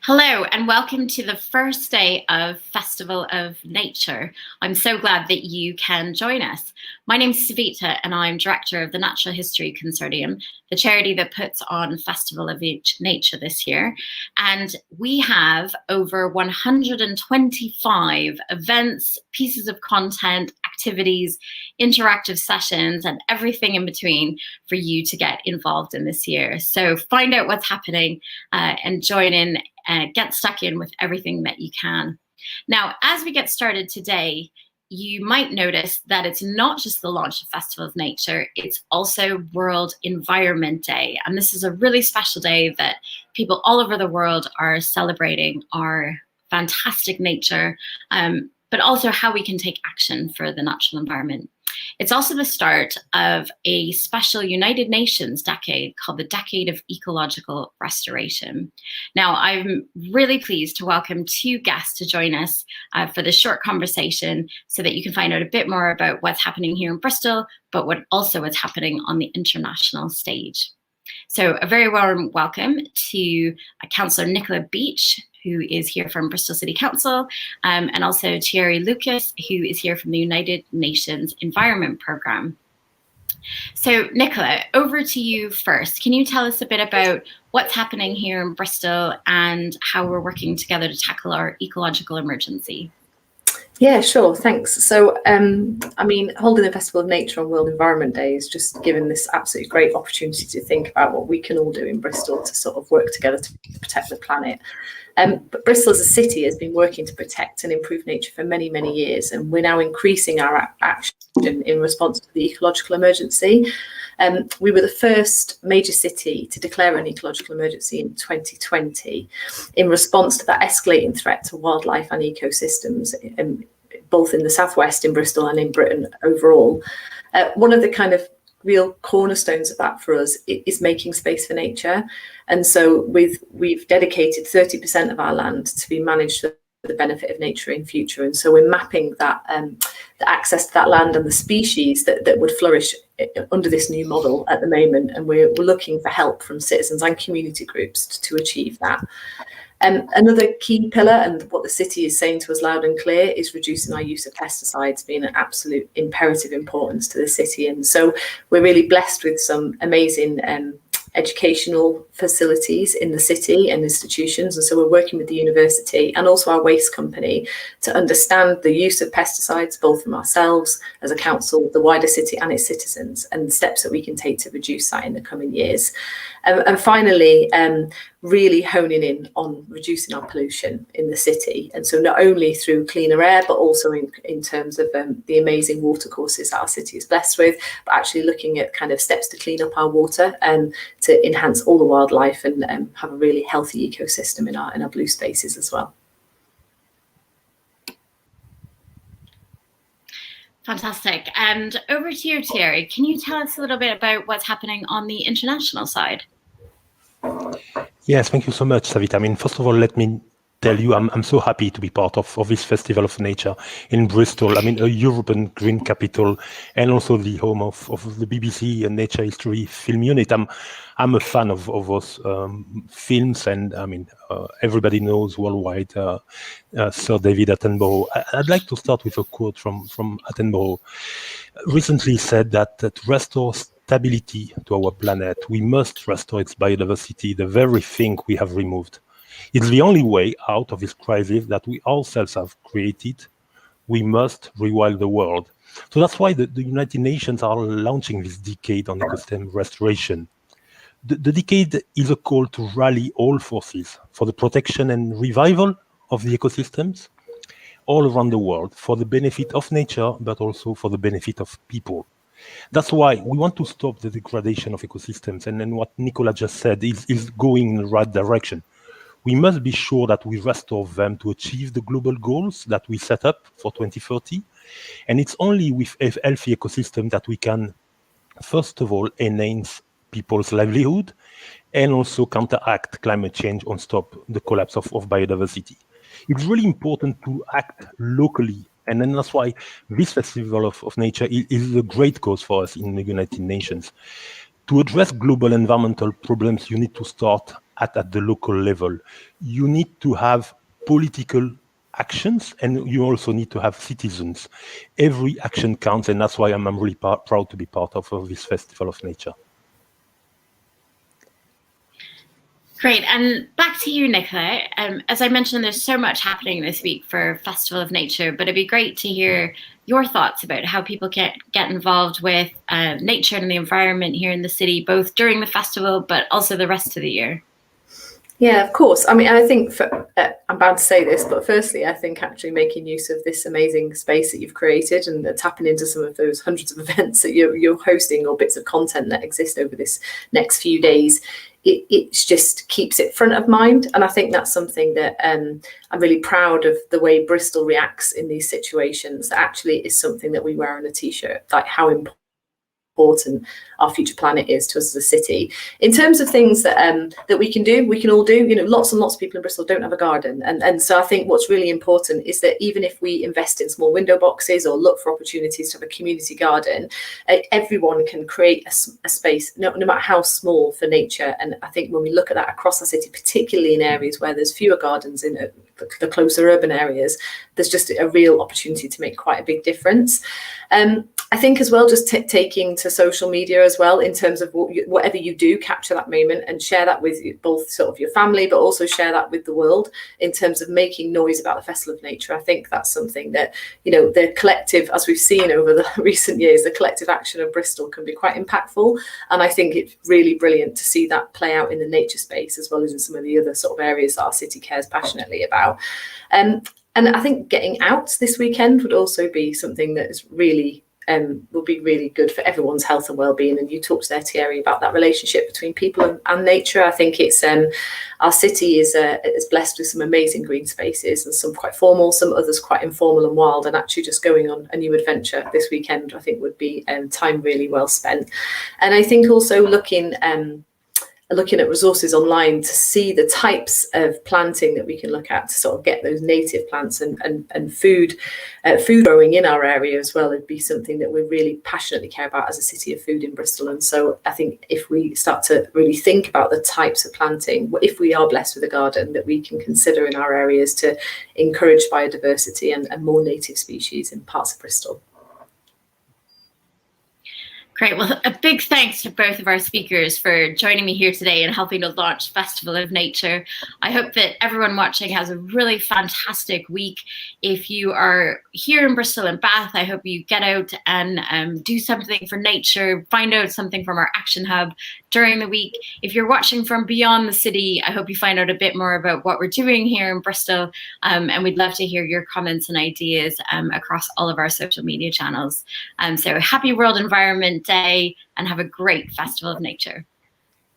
Hello and welcome to the first day of Festival of Nature. I'm so glad that you can join us. My name is Savita and I'm Director of the Natural History Consortium, the charity that puts on Festival of Nature this year. And we have over 125 events, pieces of content, activities, interactive sessions, and everything in between for you to get involved in this year. So find out what's happening and join in. Get stuck in with everything that you can. Now, as we get started today, you might notice that it's not just the launch of Festival of Nature, it's also World Environment Day. And this is a really special day that people all over the world are celebrating our fantastic nature, but also how we can take action for the natural environment. It's also the start of a special United Nations decade called the Decade of Ecological Restoration. Now, I'm really pleased to welcome two guests to join us for this short conversation so that you can find out a bit more about what's happening here in Bristol, but what's happening on the international stage. So a very warm welcome to Councillor Nicola Beech, who is here from Bristol City Council, and also Thierry Lucas, who is here from the United Nations Environment Programme. So Nicola, over to you first. Can you tell us a bit about what's happening here in Bristol and how we're working together to tackle our ecological emergency? Yeah, sure, thanks. So, I mean, holding the Festival of Nature on World Environment Day is just given this absolutely great opportunity to think about what we can all do in Bristol to sort of work together to protect the planet. But Bristol as a city has been working to protect and improve nature for many, many years, and we're now increasing our action in response to the ecological emergency. We were the first major city to declare an ecological emergency in 2020 in response to that escalating threat to wildlife and ecosystems, both in the southwest, in Bristol, and in Britain overall. One of the kind of real cornerstones of that for us is making space for nature. And so we've dedicated 30% of our land to be managed for the benefit of nature in future. And so we're mapping that the access to that land and the species that would flourish under this new model at the moment. And we're looking for help from citizens and community groups to achieve that. Another key pillar, and what the city is saying to us loud and clear, is reducing our use of pesticides being an absolute imperative importance to the city. And so we're really blessed with some amazing educational facilities in the city and institutions. And so we're working with the university and also our waste company to understand the use of pesticides, both from ourselves as a council, the wider city and its citizens, and the steps that we can take to reduce that in the coming years. And finally, really honing in on reducing our pollution in the city. And so not only through cleaner air, but also in terms of the amazing water courses that our city is blessed with, but actually looking at kind of steps to clean up our water and to enhance all the wildlife and have a really healthy ecosystem in our blue spaces as well. Fantastic. And over to you, Thierry. Can you tell us a little bit about what's happening on the international side? Yes, thank you so much, Savita. I mean, first of all, let me tell you, I'm so happy to be part of this Festival of Nature in Bristol. I mean, a European green capital and also the home of the BBC and Nature History Film Unit. I'm a fan of those films, and I mean, everybody knows worldwide Sir David Attenborough. I'd like to start with a quote from Attenborough. Recently said that to restore stability to our planet, we must restore its biodiversity, the very thing we have removed. It's the only way out of this crisis that we ourselves have created. We must rewild the world. So that's why the United Nations are launching this decade on ecosystem restoration. The decade is a call to rally all forces for the protection and revival of the ecosystems all around the world for the benefit of nature, but also for the benefit of people. That's why we want to stop the degradation of ecosystems. And then what Nicola just said is going in the right direction. We must be sure that we restore them to achieve the global goals that we set up for 2030. And it's only with a healthy ecosystem that we can, first of all, enhance people's livelihood and also counteract climate change and stop the collapse of biodiversity. It's really important to act locally. And then that's why this Festival of Nature is a great cause for us in the United Nations. To address global environmental problems, you need to start at the local level. You need to have political actions, and you also need to have citizens. Every action counts, and that's why I'm really proud to be part of this Festival of Nature. Great, and back to you, Nicola. As I mentioned, there's so much happening this week for Festival of Nature, but it'd be great to hear your thoughts about how people get involved with nature and the environment here in the city, both during the festival, but also the rest of the year. Yeah, of course. I mean, I think I'm bound to say this, but firstly, I think actually making use of this amazing space that you've created and tapping into some of those hundreds of events that you're hosting or bits of content that exist over this next few days, it just keeps it front of mind. And I think that's something that I'm really proud of, the way Bristol reacts in these situations. That actually is something that we wear on a t-shirt, like how important our future planet is to us as a city. In terms of things that that we can all do, you know, lots and lots of people in Bristol don't have a garden, and so I think what's really important is that even if we invest in small window boxes or look for opportunities to have a community garden, everyone can create a space, no matter how small, for nature. And I think when we look at that across our city, particularly in areas where there's fewer gardens, in the closer urban areas, there's just a real opportunity to make quite a big difference. I think as well, just taking to social media as well, in terms of whatever you do, capture that moment and share that with both sort of your family, but also share that with the world in terms of making noise about the Festival of Nature. I think that's something that, you know, the collective, as we've seen over the recent years, the collective action of Bristol can be quite impactful. And I think it's really brilliant to see that play out in the nature space, as well as in some of the other sort of areas that our city cares passionately about. And I think getting out this weekend would also be something that is really will be really good for everyone's health and well-being. And you talked there, Thierry, about that relationship between people and nature. I think it's our city is blessed with some amazing green spaces, and some quite formal, some others quite informal and wild. And actually just going on a new adventure this weekend, I think, would be time really well spent. And I think also looking at resources online to see the types of planting that we can look at to sort of get those native plants and food growing in our area as well, would be something that we really passionately care about as a city of food in Bristol. And so I think if we start to really think about the types of planting, if we are blessed with a garden, that we can consider in our areas to encourage biodiversity and more native species in parts of Bristol. Great. Well, a big thanks to both of our speakers for joining me here today and helping to launch Festival of Nature. I hope that everyone watching has a really fantastic week. If you are here in Bristol and Bath, I hope you get out and do something for nature, find out something from our Action Hub during the week. If you're watching from beyond the city, I hope you find out a bit more about what we're doing here in Bristol. And we'd love to hear your comments and ideas across all of our social media channels. So happy World Environment Day, and have a great Festival of Nature.